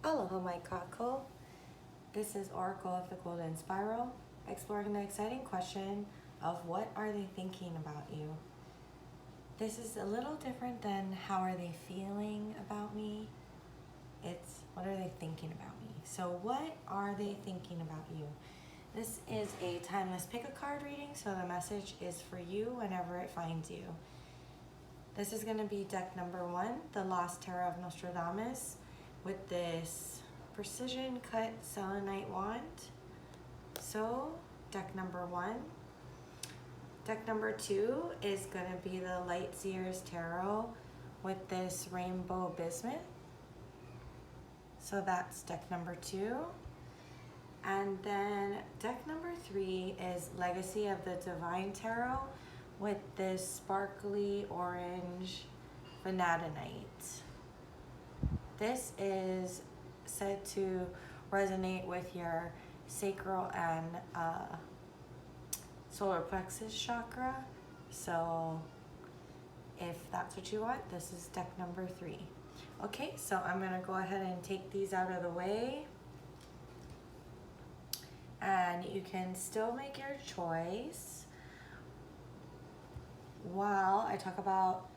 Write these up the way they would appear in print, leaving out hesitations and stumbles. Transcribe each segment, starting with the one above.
Aloha, my kako. This is Oracle of the Golden Spiral, exploring the exciting question of what are they thinking about you. This is a little different than how are they feeling about me. It's what are they thinking about me. So what are they thinking about you? This is a timeless pick a card reading, so the message is for you whenever it finds you. This is going to be deck number 1, the Lost Tarot of Nostradamus, with this precision cut selenite wand. So deck number 1. Deck number 2 is going to be the Light Seer's Tarot with this rainbow bismuth. So that's deck number 2. And then deck number 3 is Legacy of the Divine Tarot with this sparkly orange vanadinite. This is said to resonate with your sacral and solar plexus chakra. So if that's what you want, this is deck number 3. Okay, so I'm gonna go ahead and take these out of the way. And you can still make your choice while I talk about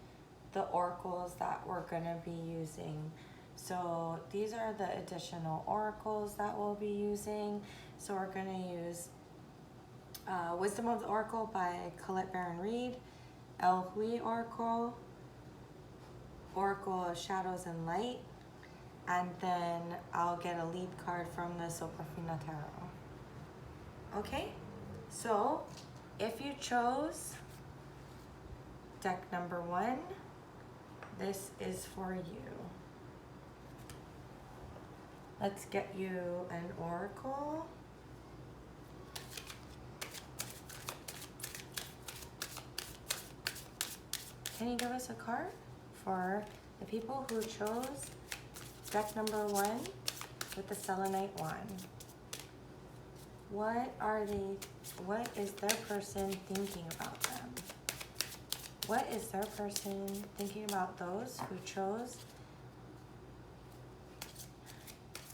the oracles that we're gonna be using. So these are the additional oracles that we'll be using. So we're gonna use Wisdom of the Oracle by Colette Baron-Reid, Elle Oracle, Oracle of Shadows and Light, and then I'll get a lead card from the Soprafino Tarot. Okay, so if you chose deck number 1, this is for you. Let's get you an oracle. Can you give us a card for the people who chose deck number 1 with the selenite wand? What is their person thinking about them? What is their person thinking about those who chose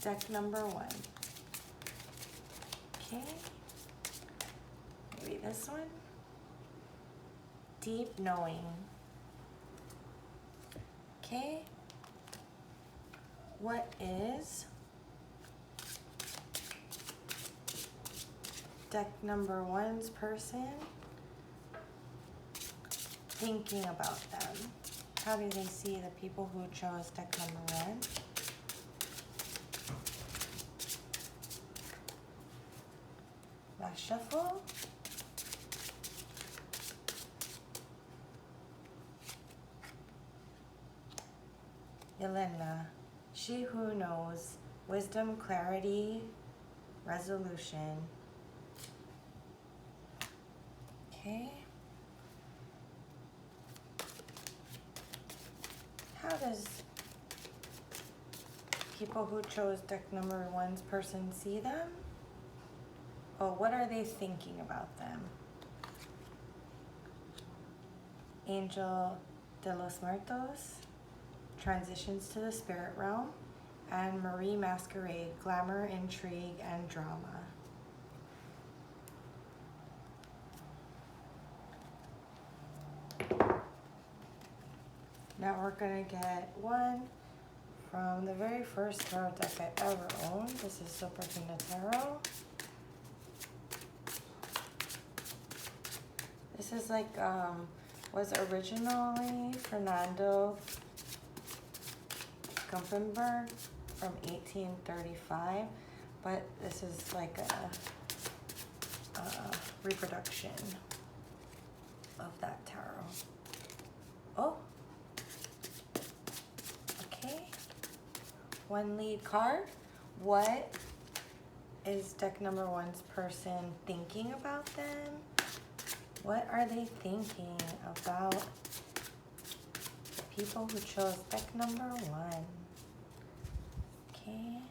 deck number 1? Okay, maybe this one. Deep knowing. Okay, what is deck number 1's person thinking about them? How do they see the people who chose deck number 1? Last shuffle. Yelena, she who knows, wisdom, clarity, resolution. Okay. How does people who chose deck number 1's person see them? Oh, what are they thinking about them? Angel de los Muertos, transitions to the spirit realm, and Marie Masquerade, glamour, intrigue, and drama. Now we're gonna get one from the very first tarot deck I ever owned. This is Soprafino Tarot. This is like, was originally Fernando Gumppenberg from 1835, but this is like a reproduction of that tarot. Oh, okay. One lead card. What is deck number 1's person thinking about them? What are they thinking about the people who chose deck number 1? Okay.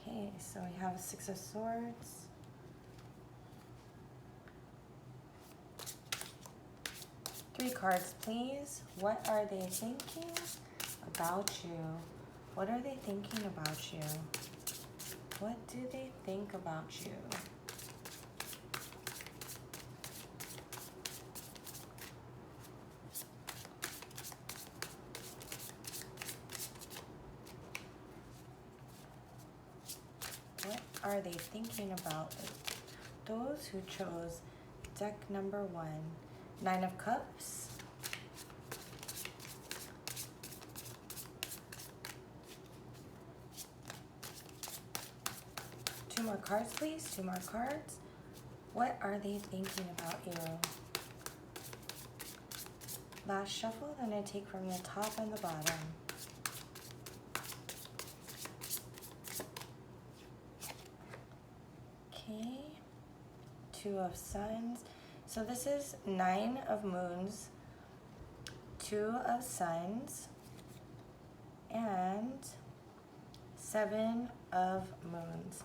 Okay, so we have 6 of Swords, 3 cards, please. What are they thinking about you? What are they thinking about you? What do they think about you? What are they thinking about those who chose deck number 1? 9 of Cups. Two more cards, please. 2 more cards. What are they thinking about you? Last shuffle, then I take from the top and the bottom. Okay. 2 of Suns. So this is 9 of Moons, 2 of Suns, and 7 of Moons.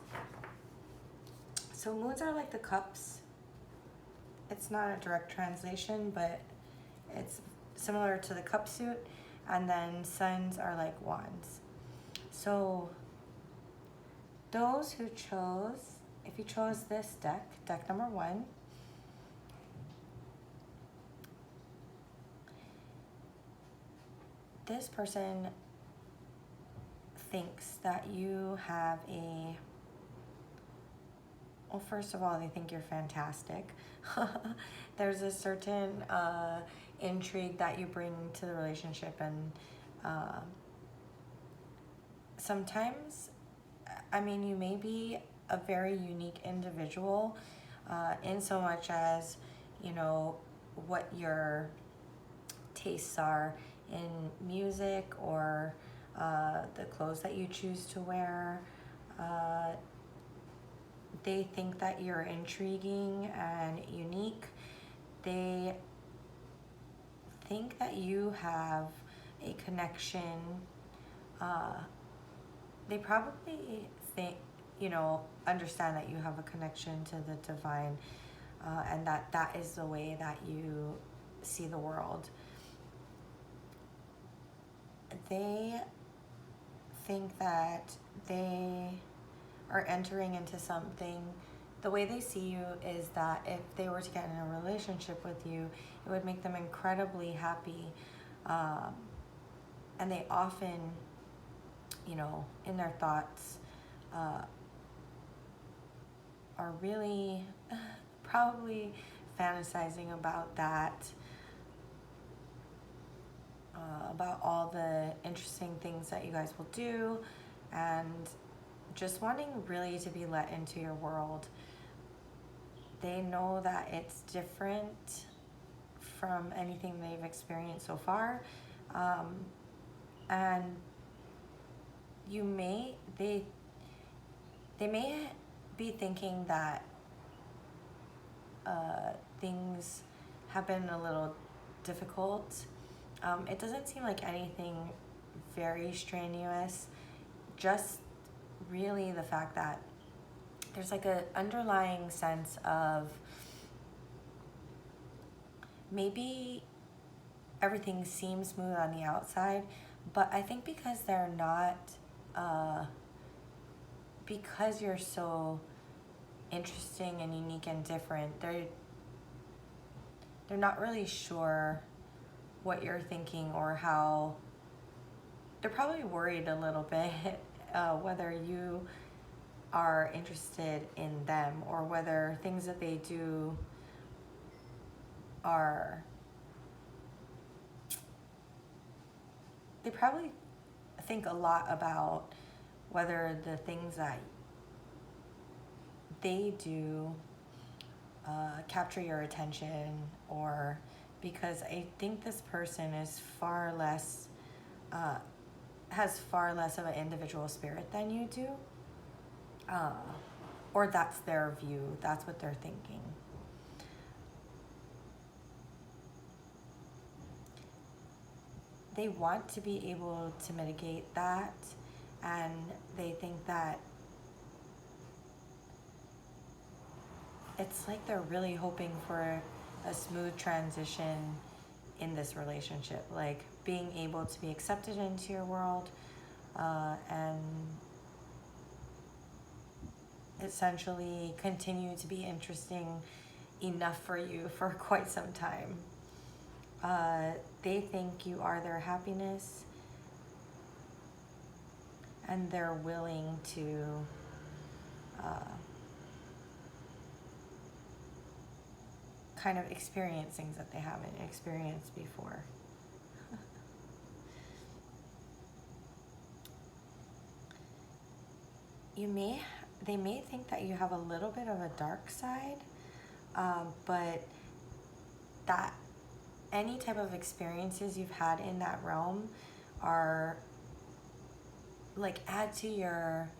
So moons are like the cups. It's not a direct translation, but it's similar to the cup suit. And then suns are like wands. So those who chose, if you chose this deck, deck number 1, this person thinks that you have a, well, first of all, they think you're fantastic. There's a certain intrigue that you bring to the relationship, and sometimes, I mean, you may be a very unique individual in so much as, you know, what your tastes are in music or the clothes that you choose to wear. They think that you're intriguing and unique. They think that you have a connection. They probably think, you know, understand that you have a connection to the divine, and that is the way that you see the world. They think that they are entering into something. The way they see you is that if they were to get in a relationship with you, it would make them incredibly happy. And they often, you know, in their thoughts, are really probably fantasizing about that, about all the interesting things that you guys will do, and just wanting really to be let into your world. They know that it's different from anything they've experienced so far, and they may be thinking that things have been a little difficult. It doesn't seem like anything very strenuous, just really the fact that there's like an underlying sense of maybe everything seems smooth on the outside, but I think because they're not, because you're so interesting and unique and different, they're not really sure what you're thinking or how. They're probably worried a little bit whether you are interested in them, or whether things that they do are, they probably think a lot about whether the things that they do capture your attention, or because I think this person is far less, has far less of an individual spirit than you do, or that's their view, that's what they're thinking. They want to be able to mitigate that, and they think that it's like they're really hoping for a smooth transition in this relationship, like being able to be accepted into your world, and essentially continue to be interesting enough for you for quite some time. They think you are their happiness, and they're willing to kind of experience things that they haven't experienced before. They may think that you have a little bit of a dark side, but that any type of experiences you've had in that realm are like add to your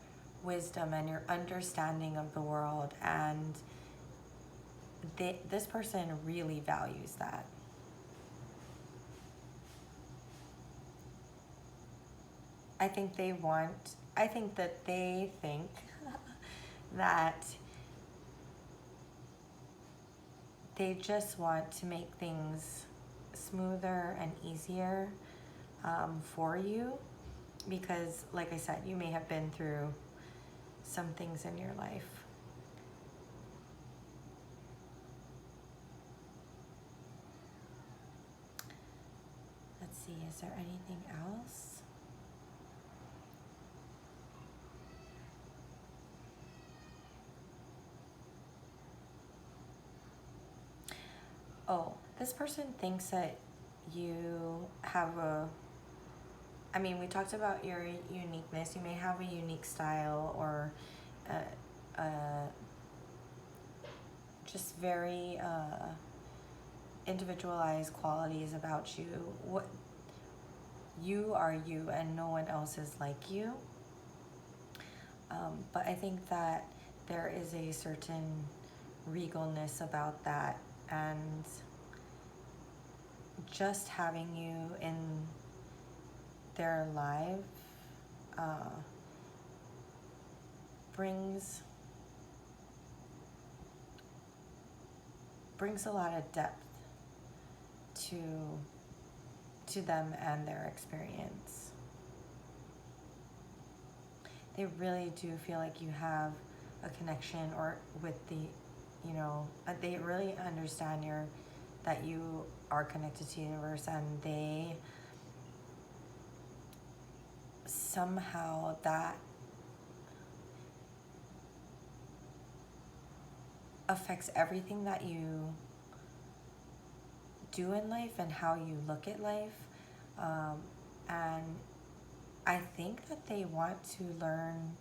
wisdom and your understanding of the world, and this person really values that. I think that they think that they just want to make things smoother and easier for you, because like I said, you may have been through some things in your life. Let's see, is there anything else? Oh, this person thinks that you have we talked about your uniqueness. You may have a unique style, or just very individualized qualities about you. What you are you, and no one else is like you. But I think that there is a certain regalness about that, and just having you in their life brings a lot of depth to them and their experience. They really do feel like you have a connection, or with they really understand that you are connected to the universe, and they somehow that affects everything that you do in life and how you look at life. And I think that they want to learn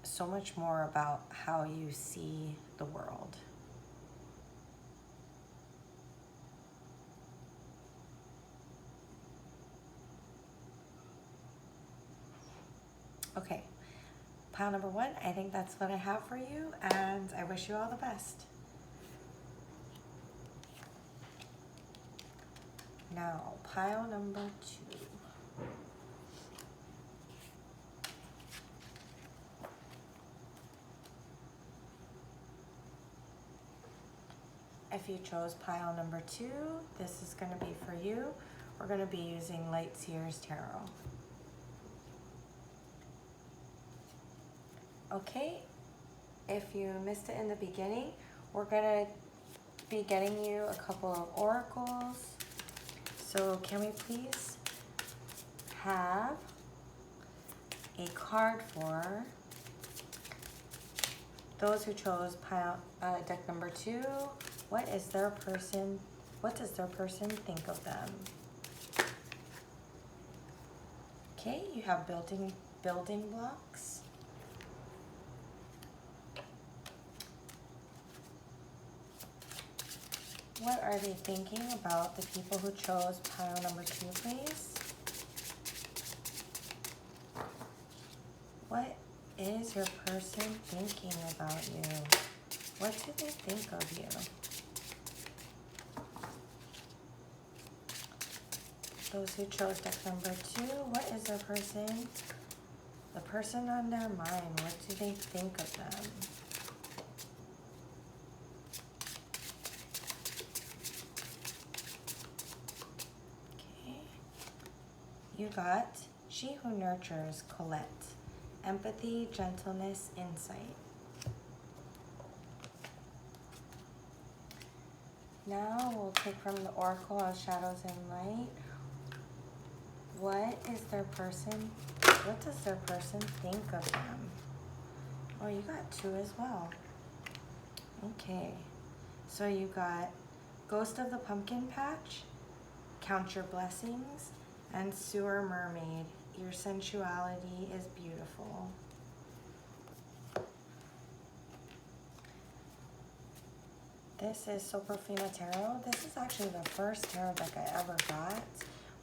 so much more about how you see the world. Okay, pile number 1, I think that's what I have for you, and I wish you all the best. Now, pile number 2. If you chose pile number 2, this is going to be for you. We're going to be using Light Seer's Tarot. Okay, if you missed it in the beginning, we're going to be getting you a couple of oracles. So can we please have a card for those who chose deck number 2? What does their person think of them? Okay, you have building blocks. What are they thinking about the people who chose pile number 2, please? What is your person thinking about you? What do they think of you? Those who chose deck number 2, what is the person on their mind? What do they think of them? You got she who nurtures, Colette. Empathy, gentleness, insight. Now we'll take from the Oracle of Shadows and Light. What does their person think of them? Oh, you got 2 as well. Okay. So you got Ghost of the Pumpkin Patch, Count Your Blessings, and Sewer Mermaid. Your sensuality is beautiful. This is Soprafino Tarot. This is actually the first tarot deck I ever got.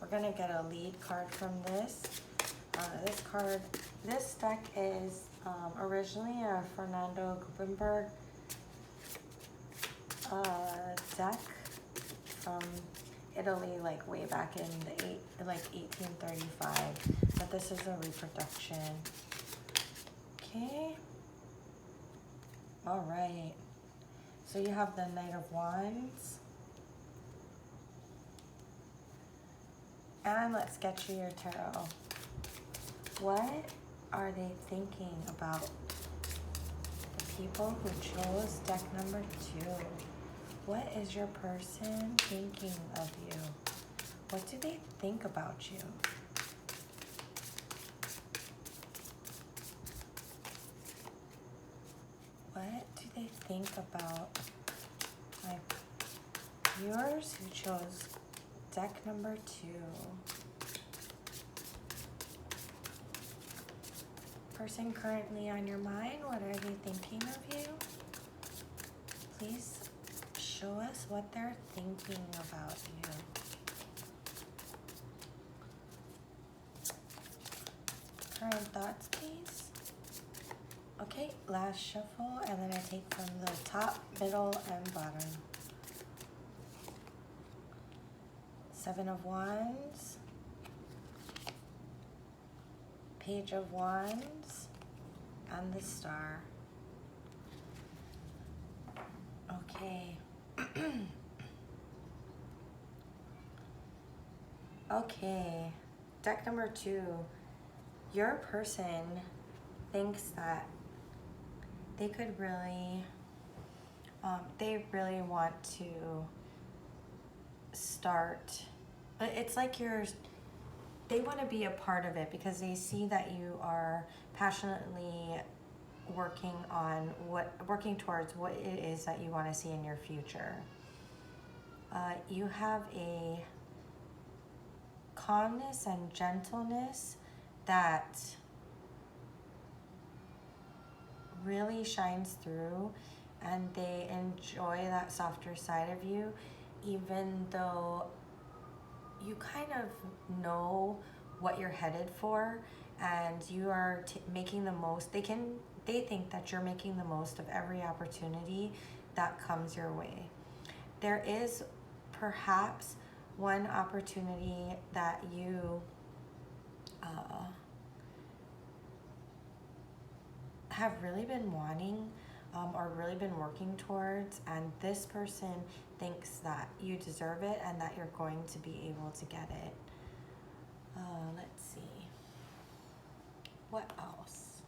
We're going to get a lead card from this. This deck is originally a Fernando Gumppenberg deck from Italy, like way back in the 1835. But this is a reproduction. Okay. All right. So you have the Knight of Wands. And let's get you your tarot. What are they thinking about the people who chose deck number 2? What is your person thinking of you? What do they think about you? What do they think about my viewers who chose deck number 2? Person currently on your mind, what are they thinking of you? Please show us what they're thinking about you. Current thoughts, please. Okay, last shuffle, and then I take from the top, middle, and bottom. 7 of Wands, Page of Wands, and the Star. Okay. Okay, deck number 2. Your person thinks that they could really, they really want to start, it's like they want to be a part of it because they see that you are passionately working towards what it is that you want to see in your future. You have a calmness and gentleness that really shines through, and they enjoy that softer side of you, even though you kind of know what you're headed for, and you are making the most. They think that you're making the most of every opportunity that comes your way. There is perhaps one opportunity that you have really been wanting or really been working towards, and this person thinks that you deserve it and that you're going to be able to get it. Let's see. What else?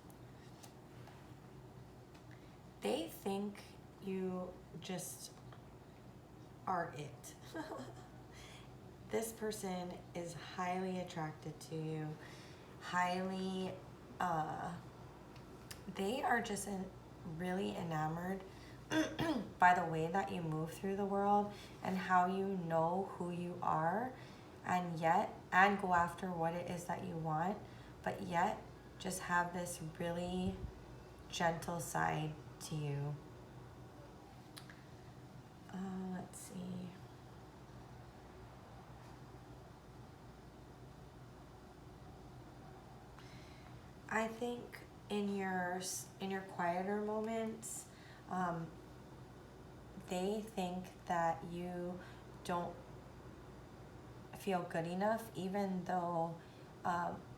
They think you just are it. This person is highly attracted to you, highly, they are just really enamored by the way that you move through the world and how you know who you are, and go after what it is that you want, but yet just have this really gentle side to you. Let's see. I think in your quieter moments, they think that you don't feel good enough, even though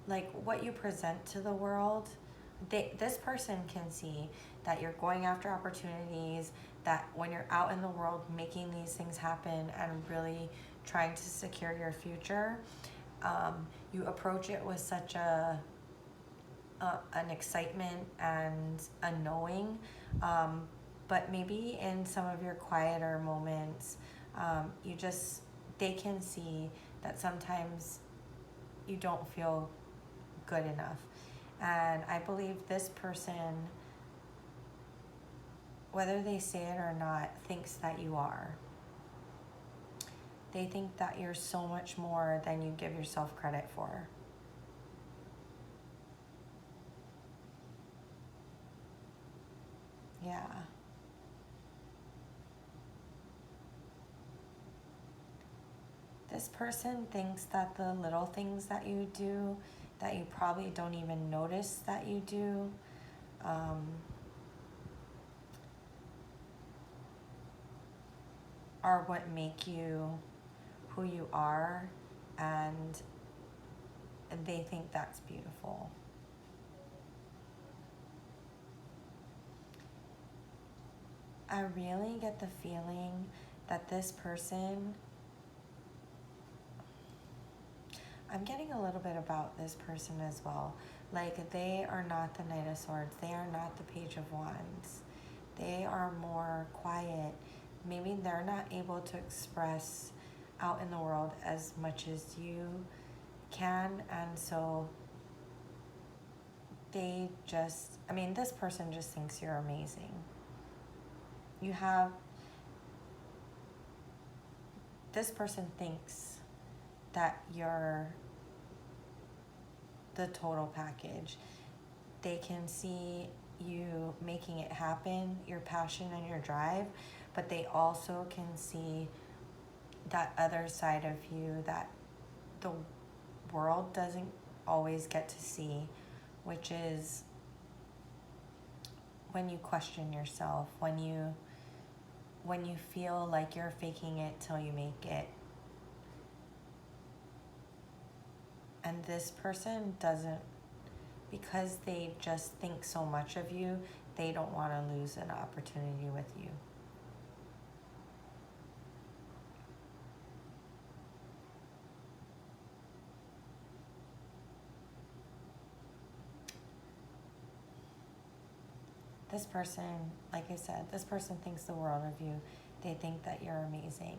like what you present to the world, this person can see that you're going after opportunities, that when you're out in the world making these things happen and really trying to secure your future, You approach it with such an excitement and a knowing, but maybe in some of your quieter moments, they can see that sometimes you don't feel good enough. And I believe this person, whether they say it or not, thinks that you are. They think that you're so much more than you give yourself credit for. Yeah. This person thinks that the little things that you do, that you probably don't even notice that you do, are what make you who you are, and they think that's beautiful. I really get the feeling that this person, I'm getting a little bit about this person as well. Like, they are not the Knight of Swords. They are not the Page of Wands. They are more quiet. Maybe they're not able to express out in the world as much as you can. And so this person just thinks you're amazing. This person thinks that you're the total package. They can see you making it happen, your passion and your drive, but they also can see that other side of you that the world doesn't always get to see, which is when you question yourself, when you feel like you're faking it till you make it. And this person doesn't, because they just think so much of you, they don't want to lose an opportunity with you. This person, like I said, this person thinks the world of you. They think that you're amazing.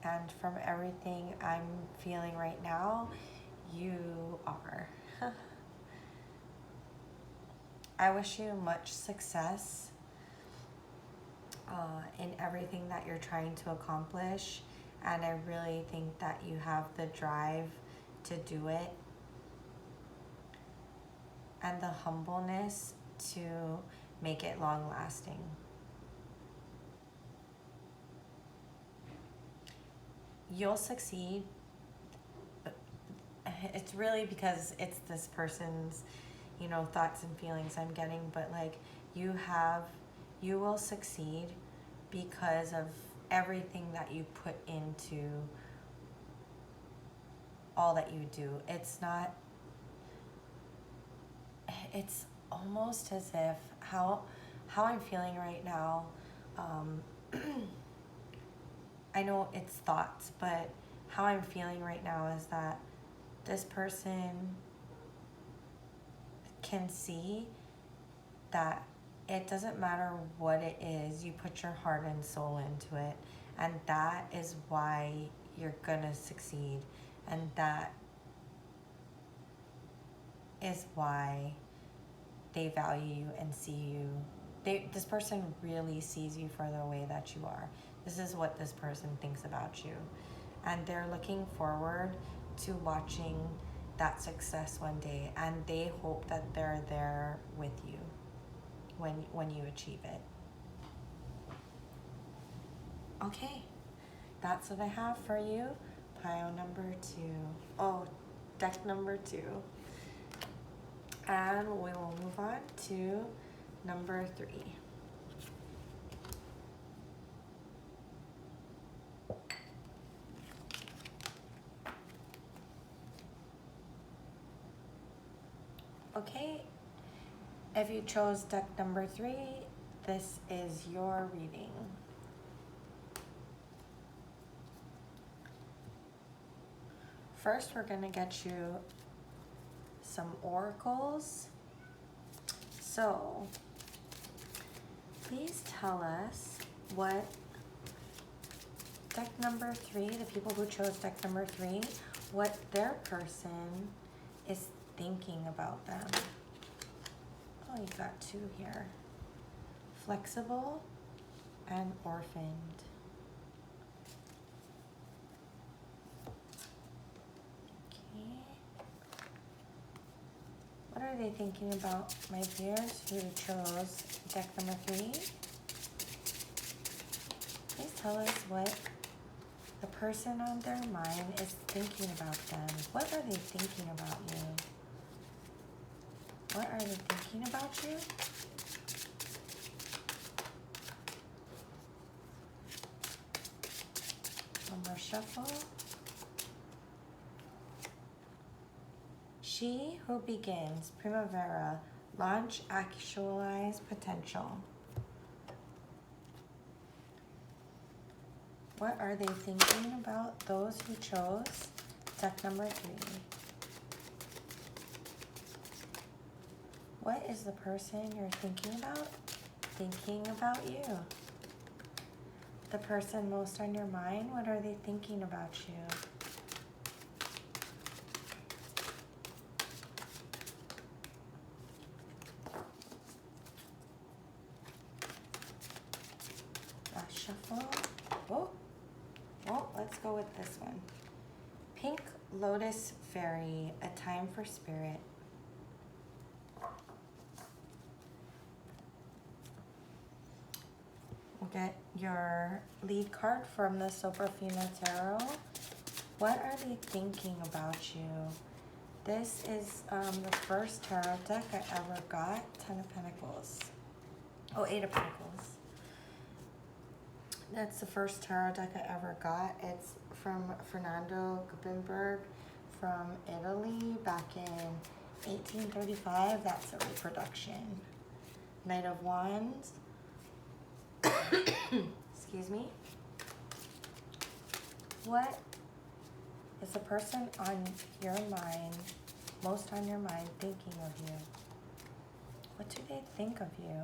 And from everything I'm feeling right now, you are. I wish you much success in everything that you're trying to accomplish. And I really think that you have the drive to do it, and the humbleness to make it long lasting. You'll succeed. It's really because it's this person's, thoughts and feelings I'm getting, but like you will succeed because of everything that you put into all that you do. It's almost as if how I'm feeling right now, I know it's thoughts, but how I'm feeling right now is that this person can see that it doesn't matter what it is, you put your heart and soul into it, and that is why you're gonna succeed, and that is why they value you and see you. This person really sees you for the way that you are. This is what this person thinks about you, and they're looking forward to watching that success one day, and they hope that they're there with you when you achieve it. Okay, that's what I have for you. Pile number 2. Oh, deck number 2. And we will move on to number 3. Okay, if you chose deck number 3, this is your reading. First, we're going to get you some oracles. So, please tell us what deck number 3, the people who chose deck number 3, what their person is thinking about them. Oh, you got 2 here. Flexible and orphaned. What are they thinking about, my dears, who chose deck number 3? Please tell us what the person on their mind is thinking about them. What are they thinking about you? What are they thinking about you? One more shuffle. She who begins Primavera, launch, actualize potential. What are they thinking about those who chose deck number 3? What is the person you're thinking about you? The person most on your mind, what are they thinking about you? Shuffle. Oh, let's go with this one. Pink Lotus Fairy, A Time for Spirit. We'll get your lead card from the Soprafino Tarot. What are they thinking about you? This is the first tarot deck I ever got. 10 of Pentacles. Oh, 8 of Pentacles. That's the first tarot deck I ever got. It's from Fernando Gumppenberg from Italy back in 1835. That's a reproduction. Knight of Wands. Excuse me. What is the person on your mind, most on your mind, thinking of you? What do they think of you?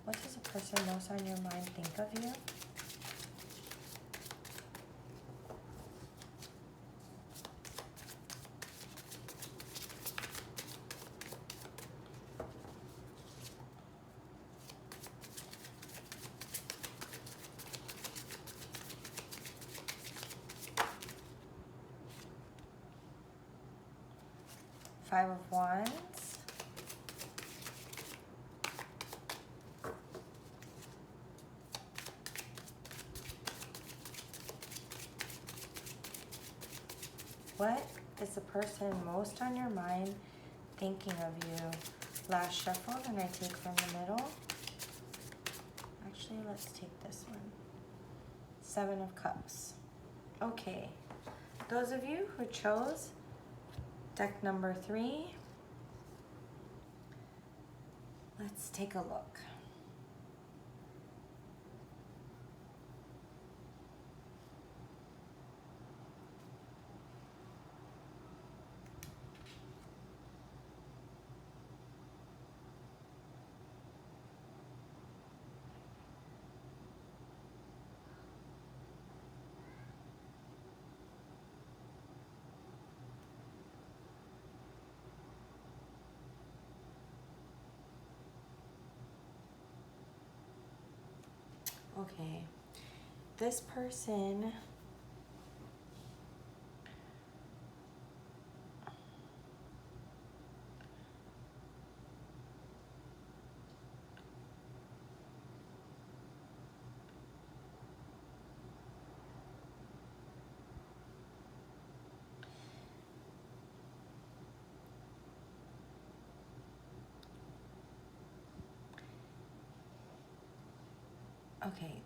What does the person most on your mind think of you? Five of Wands. What is the person most on your mind thinking of you? Last shuffle, then I take from the middle. Actually, let's take this one. 7 of Cups. Okay, those of you who chose deck number 3, let's take a look. Okay,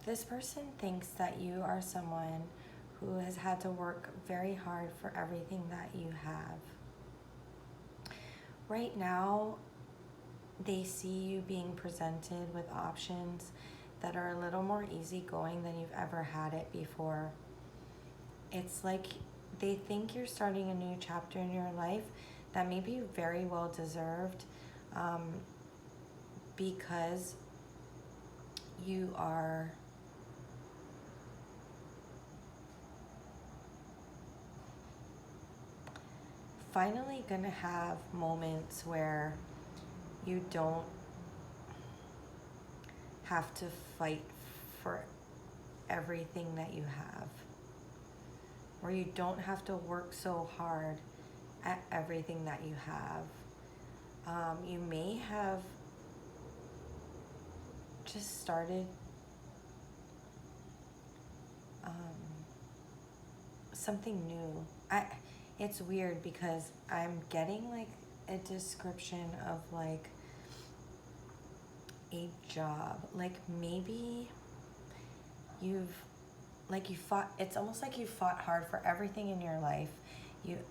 this person thinks that you are someone who has had to work very hard for everything that you have. Right now, they see you being presented with options that are a little more easygoing than you've ever had it before. It's like they think you're starting a new chapter in your life that may be very well deserved, because you are finally gonna have moments where you don't have to fight for everything that you have, where you don't have to work so hard at everything that you have. You may have just started something new. It's weird because I'm getting like a description of like a job. Like maybe you fought, it's almost like you fought hard for everything in your life.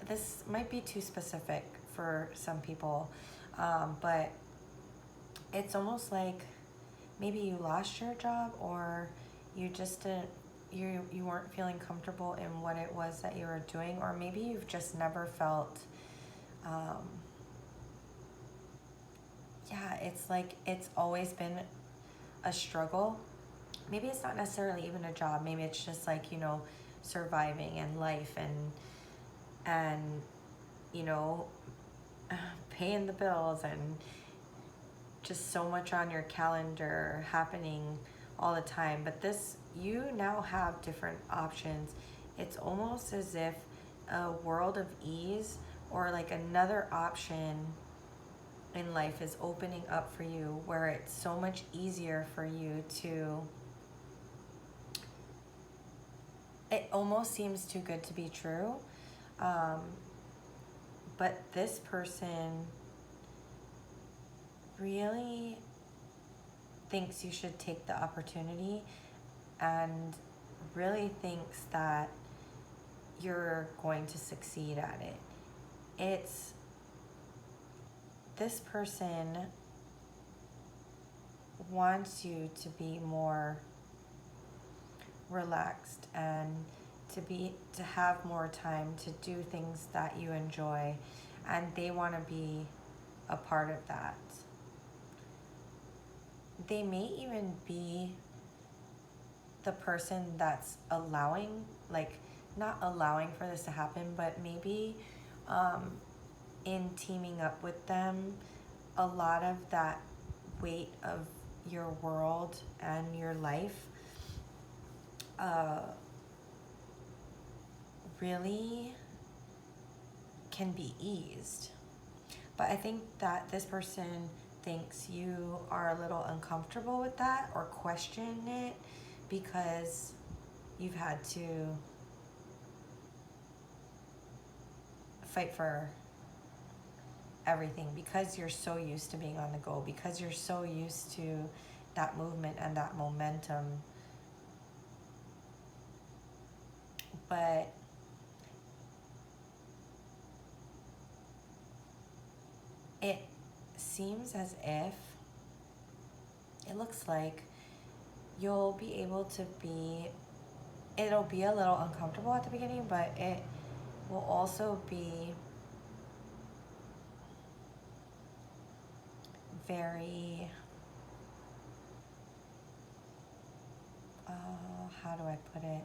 This might be too specific for some people, but it's almost like maybe you lost your job, or you just didn't, you weren't feeling comfortable in what it was that you were doing, or maybe you've just never felt, it's like it's always been a struggle. Maybe it's not necessarily even a job. Maybe it's just like, surviving and life and paying the bills and just so much on your calendar happening all the time. But you now have different options. It's almost as if a world of ease, or like another option in life, is opening up for you, where it's so much easier for you to, it almost seems too good to be true. But this person really thinks you should take the opportunity, and really thinks that you're going to succeed at it. This person wants you to be more relaxed and to have more time to do things that you enjoy, and they want to be a part of that. They may even be the person that's allowing, like not allowing for this to happen, but maybe in teaming up with them, a lot of that weight of your world and your life really can be eased. But I think that this person thinks you are a little uncomfortable with that, or question it, because you've had to fight for everything, because you're so used to being on the go, because you're so used to that movement and that momentum. But it seems as if, it looks like you'll be able to it'll be a little uncomfortable at the beginning, but it will also be very, how do I put it?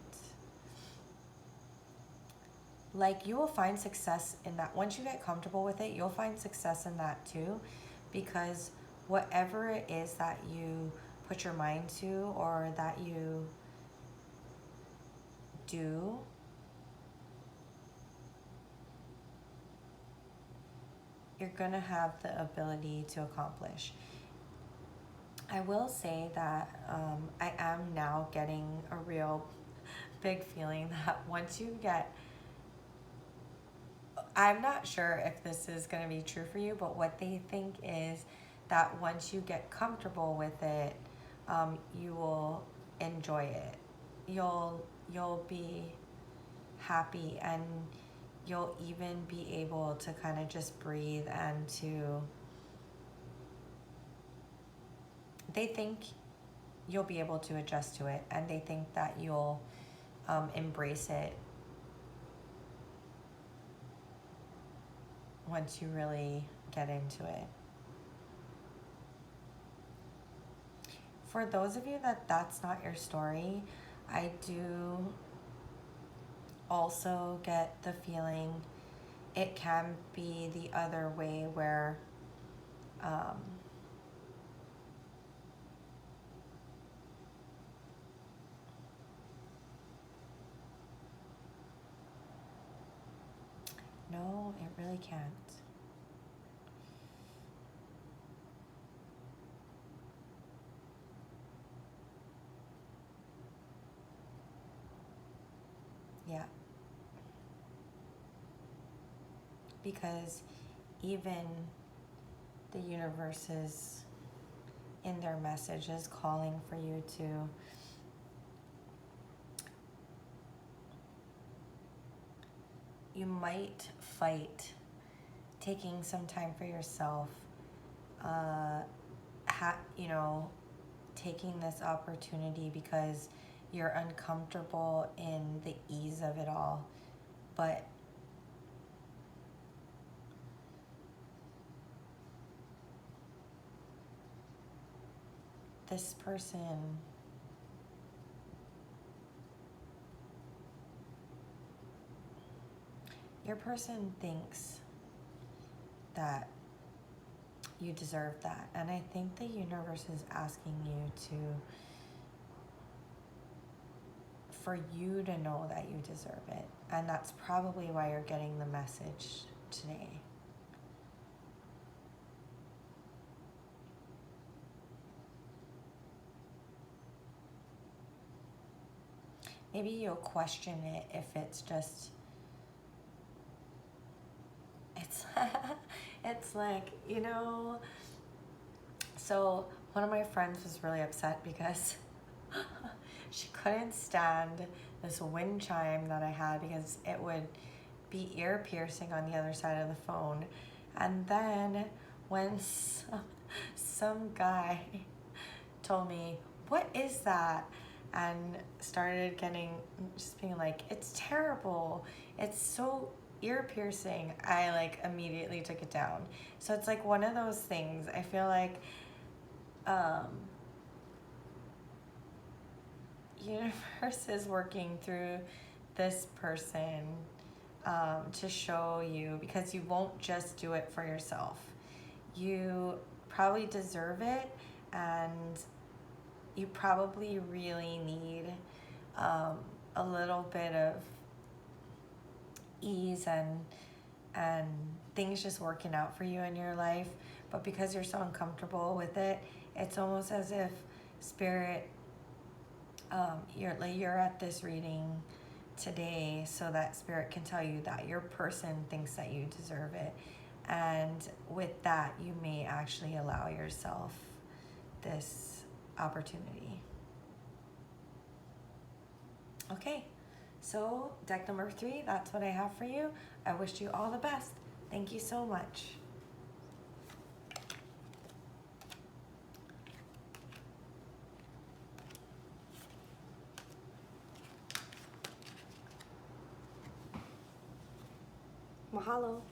Like, you will find success in that. Once you get comfortable with it, you'll find success in that too, because whatever it is that you put your mind to, or that you do, you're gonna have the ability to accomplish. I will say that I am now getting a real big feeling that once you get, I'm not sure if this is going to be true for you, but what they think is that once you get comfortable with it, you will enjoy it. You'll be happy, and you'll even be able to kind of just breathe and to, they think you'll be able to adjust to it, and they think that you'll embrace it once you really get into it. For those of you that that's not your story, I do also get the feeling it can be the other way, where no, it really can't. Yeah. Because even the universe is in their messages calling for you to you might fight taking some time for yourself, taking this opportunity because you're uncomfortable in the ease of it all. But this person your person thinks that you deserve that. And I think the universe is asking you for you to know that you deserve it. And that's probably why you're getting the message today. Maybe you'll question it if it's just, it's like, so one of my friends was really upset because she couldn't stand this wind chime that I had because it would be ear piercing on the other side of the phone. And then when some guy told me, "What is that?" and started just being like, "It's terrible. It's so ear piercing," I immediately took it down. So it's like one of those things. I feel like universe is working through this person to show you, because you won't just do it for yourself. You probably deserve it, and you probably really need a little bit of ease and things just working out for you in your life. But because you're so uncomfortable with it, it's almost as if Spirit, you're at this reading today so that Spirit can tell you that your person thinks that you deserve it. And with that, you may actually allow yourself this opportunity. Okay, so deck number 3, that's what I have for you. I wish you all the best. Thank you so much. Mahalo.